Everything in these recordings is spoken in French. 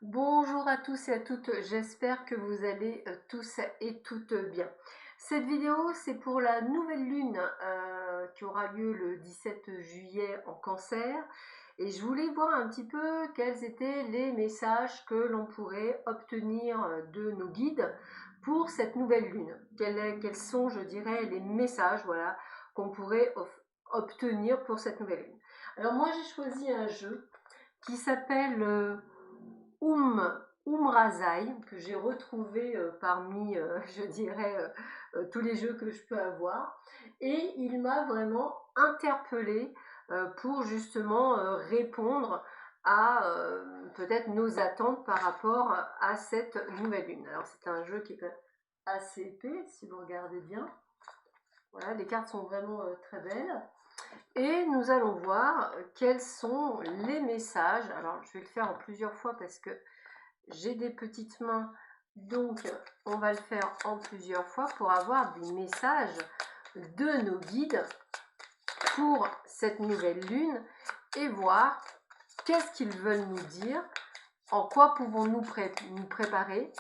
Bonjour à tous et à toutes, j'espère que vous allez tous et toutes bien. Cette vidéo, c'est pour la nouvelle lune qui aura lieu le 17 juillet en Cancer. Et je voulais voir un petit peu quels étaient les messages que l'on pourrait obtenir de nos guides pour cette nouvelle lune. Quels sont, je dirais, les messages voilà, qu'on pourrait obtenir pour cette nouvelle lune. Alors moi, j'ai choisi un jeu qui s'appelle Umrazai, que j'ai retrouvé parmi, je dirais, tous les jeux que je peux avoir. Et il m'a vraiment interpellée pour justement répondre à peut-être nos attentes par rapport à cette nouvelle lune. Alors c'est un jeu qui est quand même assez épais, si vous regardez bien. Voilà, les cartes sont vraiment très belles. Et nous allons voir quels sont les messages. Alors je vais le faire en plusieurs fois parce que j'ai des petites mains, donc on va le faire en plusieurs fois pour avoir des messages de nos guides pour cette nouvelle lune et voir qu'est-ce qu'ils veulent nous dire, en quoi pouvons-nous nous préparer,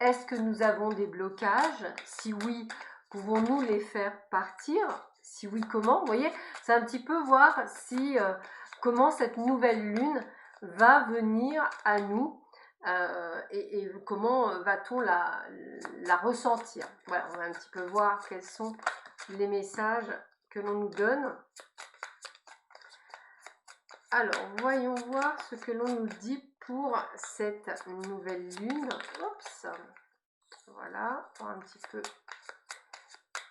est-ce que nous avons des blocages, si oui, pouvons-nous les faire partir, si oui, comment, vous voyez, c'est un petit peu voir si comment cette nouvelle lune va venir à nous et comment va-t-on la ressentir. Voilà, on va un petit peu voir quels sont les messages que l'on nous donne. Alors, voyons voir ce que l'on nous dit pour cette nouvelle lune. Oups, voilà, voir un petit peu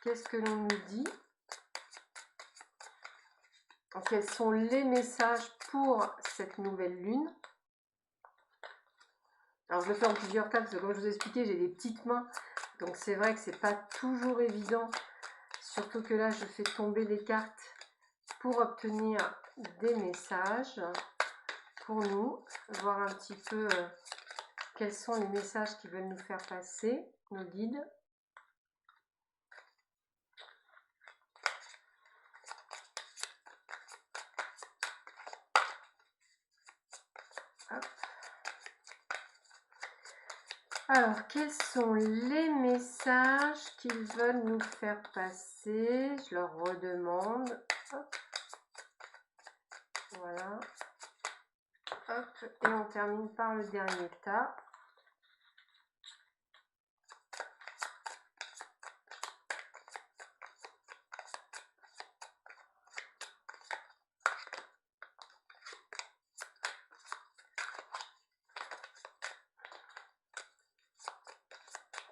qu'est-ce que l'on nous dit. Quels sont les messages pour cette nouvelle lune. Alors je le fais en plusieurs cas parce que comme je vous ai expliqué, j'ai des petites mains. Donc c'est vrai que c'est pas toujours évident. Surtout que là, je fais tomber les cartes pour obtenir des messages pour nous. Voir un petit peu quels sont les messages qu'ils veulent nous faire passer, nos guides. Hop. Alors, quels sont les messages qu'ils veulent nous faire passer? Je leur redemande. Hop. Voilà. Hop. Et on termine par le dernier tas.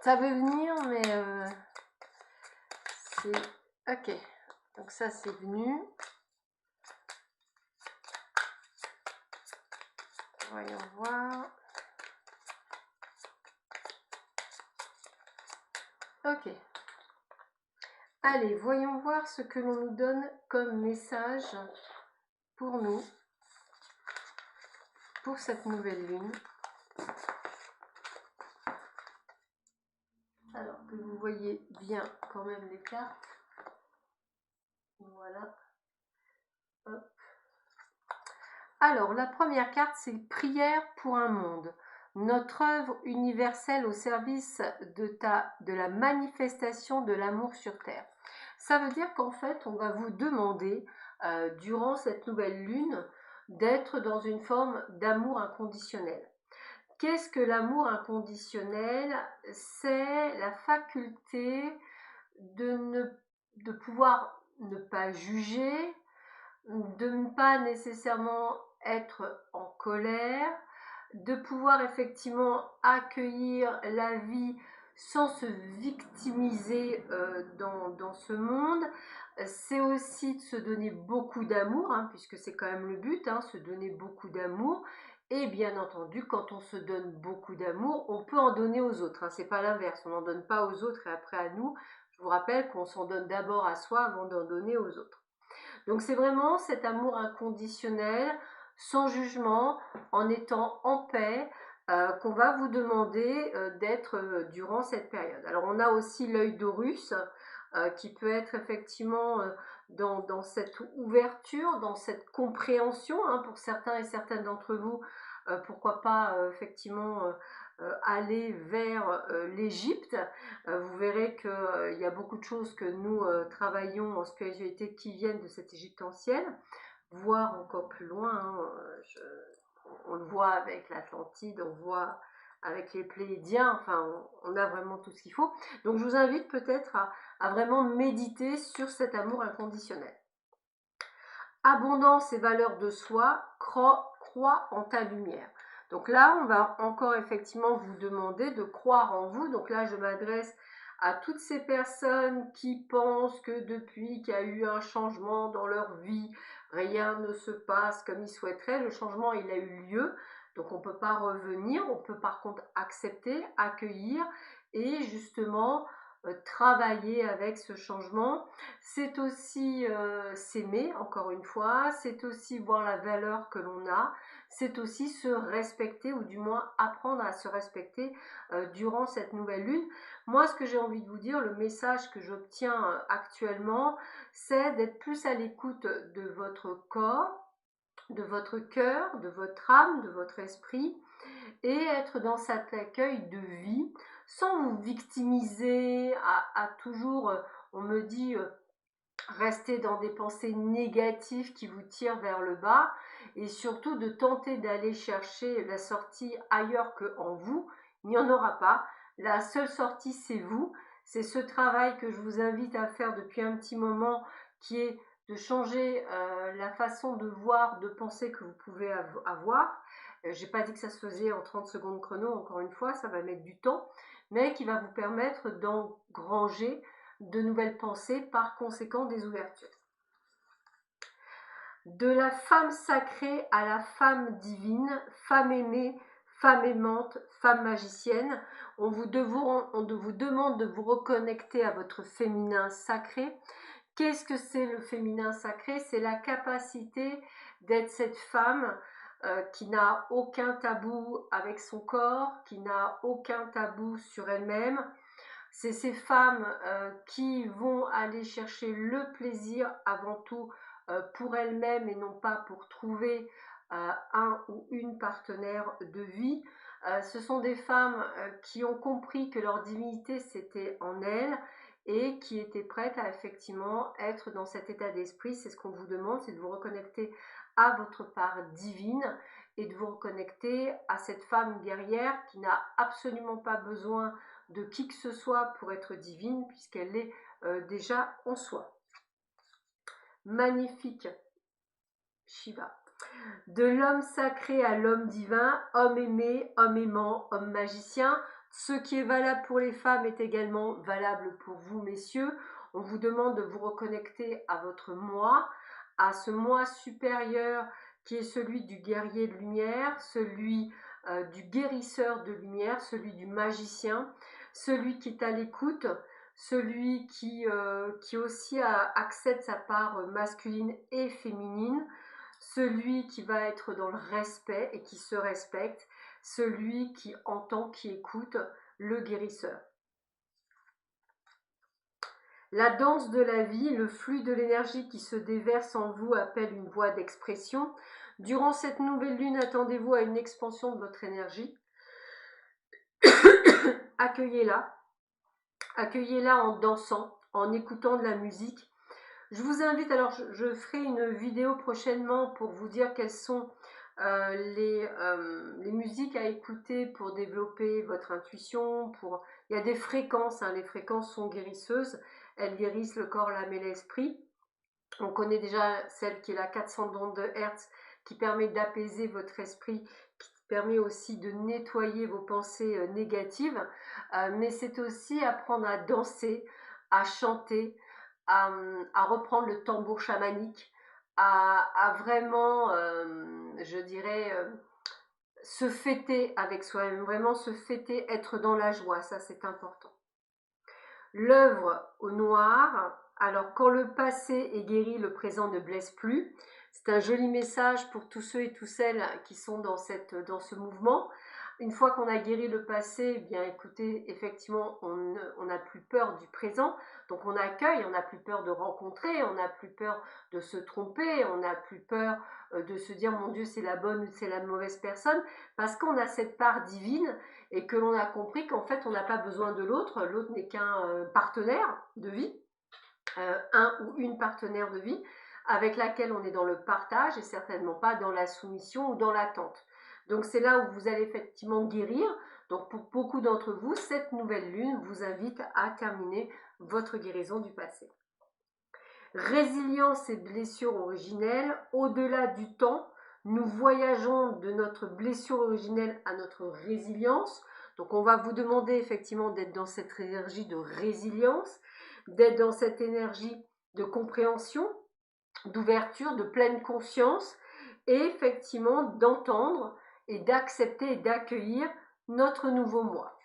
Ça veut venir, mais c'est... Ok, donc ça c'est venu. Voyons voir. Ok. Allez, voyons voir ce que l'on nous donne comme message pour nous, pour cette nouvelle lune. Alors que vous voyez bien quand même les cartes. Voilà. Hop. Alors, la première carte, c'est Prière pour un monde. Notre œuvre universelle au service de la manifestation de l'amour sur Terre. Ça veut dire qu'en fait, on va vous demander, durant cette nouvelle lune, d'être dans une forme d'amour inconditionnel. Qu'est-ce que l'amour inconditionnel? C'est la faculté de pouvoir ne pas juger, de ne pas nécessairement être en colère, de pouvoir effectivement accueillir la vie sans se victimiser dans ce monde. C'est aussi de se donner beaucoup d'amour, hein, puisque c'est quand même le but, hein, se donner beaucoup d'amour. Et bien entendu, quand on se donne beaucoup d'amour, on peut en donner aux autres. Hein, c'est pas l'inverse, on n'en donne pas aux autres et après à nous. Je vous rappelle qu'on s'en donne d'abord à soi avant d'en donner aux autres. Donc c'est vraiment cet amour inconditionnel, sans jugement, en étant en paix, qu'on va vous demander d'être durant cette période. Alors on a aussi l'œil d'Horus, qui peut être effectivement dans cette ouverture, dans cette compréhension, hein, pour certains et certaines d'entre vous, pourquoi pas effectivement aller vers l'Égypte. Vous verrez qu'il y a beaucoup de choses que nous travaillons en spiritualité qui viennent de cette Égypte ancienne, voire encore plus loin. Hein, on le voit avec l'Atlantide, on voit avec les Pléiadiens, enfin on a vraiment tout ce qu'il faut. Donc je vous invite peut-être à vraiment méditer sur cet amour inconditionnel. Abondance et valeur de soi, crois en ta lumière. Donc là, on va encore effectivement vous demander de croire en vous. Donc là, je m'adresse à toutes ces personnes qui pensent que depuis qu'il y a eu un changement dans leur vie, rien ne se passe comme ils souhaiteraient. Le changement, il a eu lieu. Donc on ne peut pas revenir. On peut par contre accepter, accueillir et justement travailler avec ce changement. C'est aussi s'aimer, encore une fois, c'est aussi voir la valeur que l'on a, c'est aussi se respecter, ou du moins apprendre à se respecter durant cette nouvelle lune. Moi, ce que j'ai envie de vous dire, le message que j'obtiens actuellement, c'est d'être plus à l'écoute de votre corps, de votre cœur, de votre âme, de votre esprit, et être dans cet accueil de vie, sans vous victimiser, à toujours, on me dit, rester dans des pensées négatives qui vous tirent vers le bas, et surtout de tenter d'aller chercher la sortie ailleurs qu'en vous. Il n'y en aura pas. La seule sortie, c'est vous. C'est ce travail que je vous invite à faire depuis un petit moment, qui est de changer la façon de voir, de penser que vous pouvez avoir. J'ai pas dit que ça se faisait en 30 secondes chrono, encore une fois, ça va mettre du temps, mais qui va vous permettre d'engranger de nouvelles pensées, par conséquent des ouvertures. De la femme sacrée à la femme divine, femme aimée, femme aimante, femme magicienne, on vous demande de vous reconnecter à votre féminin sacré. Qu'est-ce que c'est le féminin sacré? C'est la capacité d'être cette femme qui n'a aucun tabou avec son corps, qui n'a aucun tabou sur elle-même. C'est ces femmes qui vont aller chercher le plaisir avant tout pour elles-mêmes et non pas pour trouver un ou une partenaire de vie. Ce sont des femmes qui ont compris que leur divinité c'était en elles et qui étaient prêtes à effectivement être dans cet état d'esprit. C'est ce qu'on vous demande, c'est de vous reconnecter à votre part divine et de vous reconnecter à cette femme guerrière qui n'a absolument pas besoin de qui que ce soit pour être divine, puisqu'elle est déjà en soi. Magnifique Shiva. De l'homme sacré à l'homme divin, homme aimé, homme aimant, homme magicien. Ce qui est valable pour les femmes est également valable pour vous, messieurs. On vous demande de vous reconnecter à votre moi, à ce moi supérieur qui est celui du guerrier de lumière, celui du guérisseur de lumière, celui du magicien, celui qui est à l'écoute, celui qui aussi accepte sa part masculine et féminine, celui qui va être dans le respect et qui se respecte, celui qui entend, qui écoute, le guérisseur. La danse de la vie, le flux de l'énergie qui se déverse en vous appelle une voie d'expression. Durant cette nouvelle lune, attendez-vous à une expansion de votre énergie. Accueillez-la. Accueillez-la en dansant, en écoutant de la musique. Je vous invite, alors je ferai une vidéo prochainement pour vous dire quelles sont les musiques à écouter pour développer votre intuition. Il y a des fréquences, hein, les fréquences sont guérisseuses, elles guérissent le corps, l'âme et l'esprit. On connaît déjà celle qui est la 400 ondes de Hertz qui permet d'apaiser votre esprit, qui permet aussi de nettoyer vos pensées négatives, mais c'est aussi apprendre à danser, à chanter, à reprendre le tambour chamanique, à vraiment, je dirais, se fêter avec soi-même, vraiment se fêter, être dans la joie, ça c'est important. L'œuvre au noir, alors quand le passé est guéri, le présent ne blesse plus. C'est un joli message pour tous ceux et toutes celles qui sont dans ce mouvement. Une fois qu'on a guéri le passé, eh bien écoutez, effectivement, on n'a plus peur du présent, donc on accueille, on n'a plus peur de rencontrer, on n'a plus peur de se tromper, on n'a plus peur de se dire mon Dieu c'est la bonne ou c'est la mauvaise personne, parce qu'on a cette part divine et que l'on a compris qu'en fait on n'a pas besoin de l'autre, l'autre n'est qu'un partenaire de vie, un ou une partenaire de vie avec laquelle on est dans le partage et certainement pas dans la soumission ou dans l'attente. Donc c'est là où vous allez effectivement guérir. Donc pour beaucoup d'entre vous, cette nouvelle lune vous invite à terminer votre guérison du passé. Résilience et blessure originelle, au-delà du temps, nous voyageons de notre blessure originelle à notre résilience. Donc on va vous demander effectivement d'être dans cette énergie de résilience, d'être dans cette énergie de compréhension, d'ouverture, de pleine conscience et effectivement d'entendre et d'accepter et d'accueillir notre nouveau moi.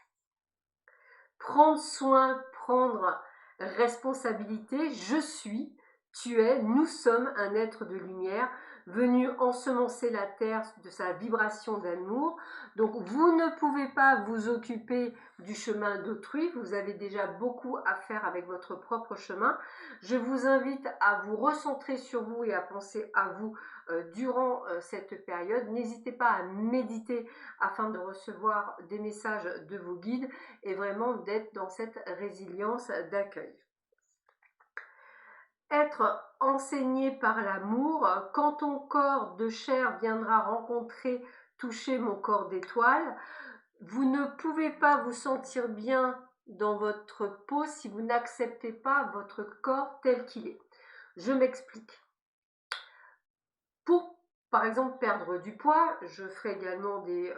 Prendre soin, prendre responsabilité, je suis, tu es, nous sommes un être de lumière venu ensemencer la terre de sa vibration d'amour. Donc vous ne pouvez pas vous occuper du chemin d'autrui, vous avez déjà beaucoup à faire avec votre propre chemin. Je vous invite à vous recentrer sur vous et à penser à vous durant cette période. N'hésitez pas à méditer afin de recevoir des messages de vos guides et vraiment d'être dans cette résilience d'accueil. Être enseigné par l'amour, quand ton corps de chair viendra rencontrer, toucher mon corps d'étoile, vous ne pouvez pas vous sentir bien dans votre peau si vous n'acceptez pas votre corps tel qu'il est. Je m'explique. Pour, par exemple, perdre du poids, je ferai également des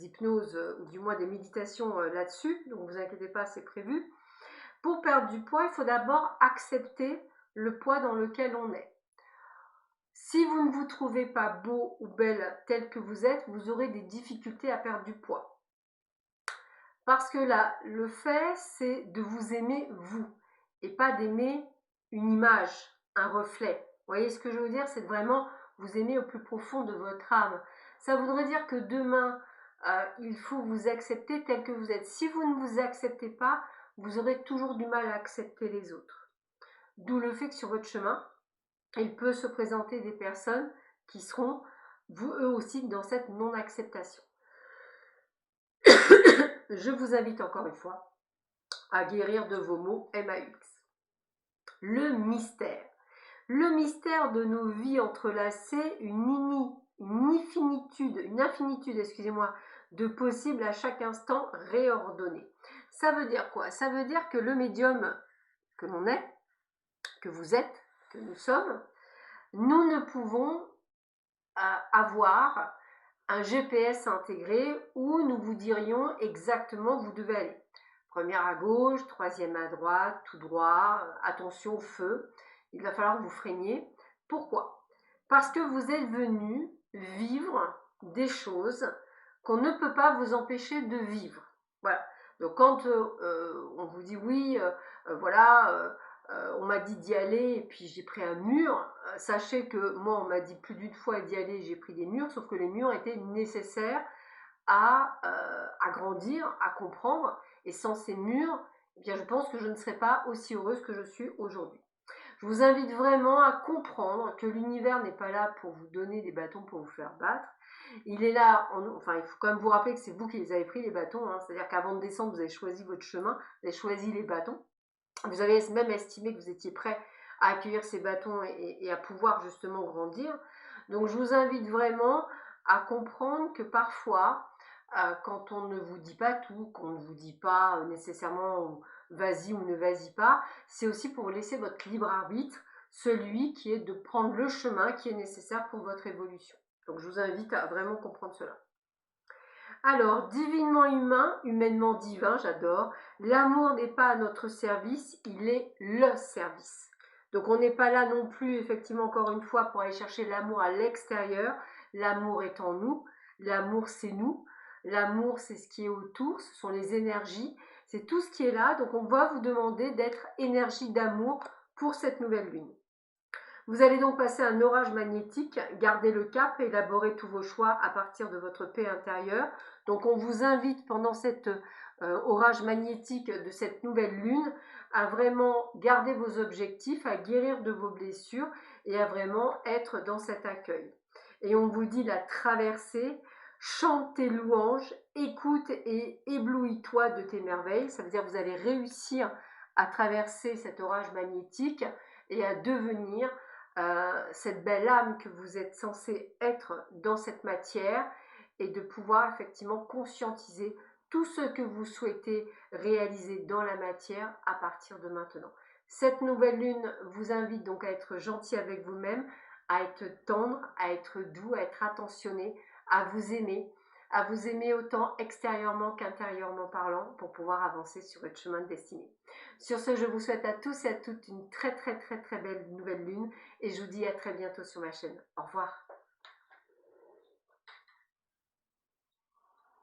hypnoses ou du moins des méditations là-dessus, donc ne vous inquiétez pas, c'est prévu. Pour perdre du poids, il faut d'abord accepter le poids dans lequel on est. Si vous ne vous trouvez pas beau ou belle tel que vous êtes, vous aurez des difficultés à perdre du poids. Parce que là, le fait, c'est de vous aimer vous et pas d'aimer une image, un reflet. Vous voyez ce que je veux dire? C'est de vraiment vous aimer au plus profond de votre âme. Ça voudrait dire que demain, il faut vous accepter tel que vous êtes. Si vous ne vous acceptez pas, vous aurez toujours du mal à accepter les autres. D'où le fait que sur votre chemin, il peut se présenter des personnes qui seront, eux aussi, dans cette non-acceptation. Je vous invite encore une fois à guérir de vos mots MAX. Le mystère. Le mystère de nos vies entrelacées, une infinitude, de possibles à chaque instant réordonnés. Ça veut dire quoi? Ça veut dire que le médium que l'on est, que vous êtes, que nous sommes, nous ne pouvons avoir un GPS intégré où nous vous dirions exactement où vous devez aller. Première à gauche, troisième à droite, tout droit, attention au feu. Il va falloir que vous freiniez. Pourquoi? Parce que vous êtes venu vivre des choses qu'on ne peut pas vous empêcher de vivre. Voilà. Donc quand on vous dit oui, on m'a dit d'y aller et puis j'ai pris un mur, sachez que moi on m'a dit plus d'une fois d'y aller, j'ai pris des murs, sauf que les murs étaient nécessaires à grandir, à comprendre, et sans ces murs, eh bien je pense que je ne serais pas aussi heureuse que je suis aujourd'hui. Je vous invite vraiment à comprendre que l'univers n'est pas là pour vous donner des bâtons pour vous faire battre. Il est là, il faut quand même vous rappeler que c'est vous qui les avez pris les bâtons, hein. C'est-à-dire qu'avant de descendre, vous avez choisi votre chemin, vous avez choisi les bâtons. Vous avez même estimé que vous étiez prêt à accueillir ces bâtons et à pouvoir justement grandir. Donc je vous invite vraiment à comprendre que parfois, quand on ne vous dit pas tout, qu'on ne vous dit pas nécessairement vas-y ou ne vas-y pas, c'est aussi pour vous laisser votre libre arbitre, celui qui est de prendre le chemin qui est nécessaire pour votre évolution. Donc je vous invite à vraiment comprendre cela. Alors, divinement humain, humainement divin, j'adore. L'amour n'est pas à notre service, il est le service. Donc on n'est pas là non plus, effectivement, encore une fois, pour aller chercher l'amour à l'extérieur. L'amour est en nous, l'amour c'est nous, l'amour c'est ce qui est autour, ce sont les énergies, c'est tout ce qui est là. Donc on va vous demander d'être énergie d'amour pour cette nouvelle lune. Vous allez donc passer un orage magnétique, gardez le cap, élaborez tous vos choix à partir de votre paix intérieure. Donc on vous invite pendant cet orage magnétique de cette nouvelle lune à vraiment garder vos objectifs, à guérir de vos blessures et à vraiment être dans cet accueil. Et on vous dit la traversée, chante tes louanges, écoute et éblouis-toi de tes merveilles. Ça veut dire que vous allez réussir à traverser cet orage magnétique et à devenir cette belle âme que vous êtes censé être dans cette matière et de pouvoir effectivement conscientiser tout ce que vous souhaitez réaliser dans la matière à partir de maintenant. Cette nouvelle lune vous invite donc à être gentil avec vous-même, à être tendre, à être doux, à être attentionné, à vous aimer autant extérieurement qu'intérieurement parlant pour pouvoir avancer sur votre chemin de destinée. Sur ce, je vous souhaite à tous et à toutes une très belle nouvelle lune et je vous dis à très bientôt sur ma chaîne. Au revoir.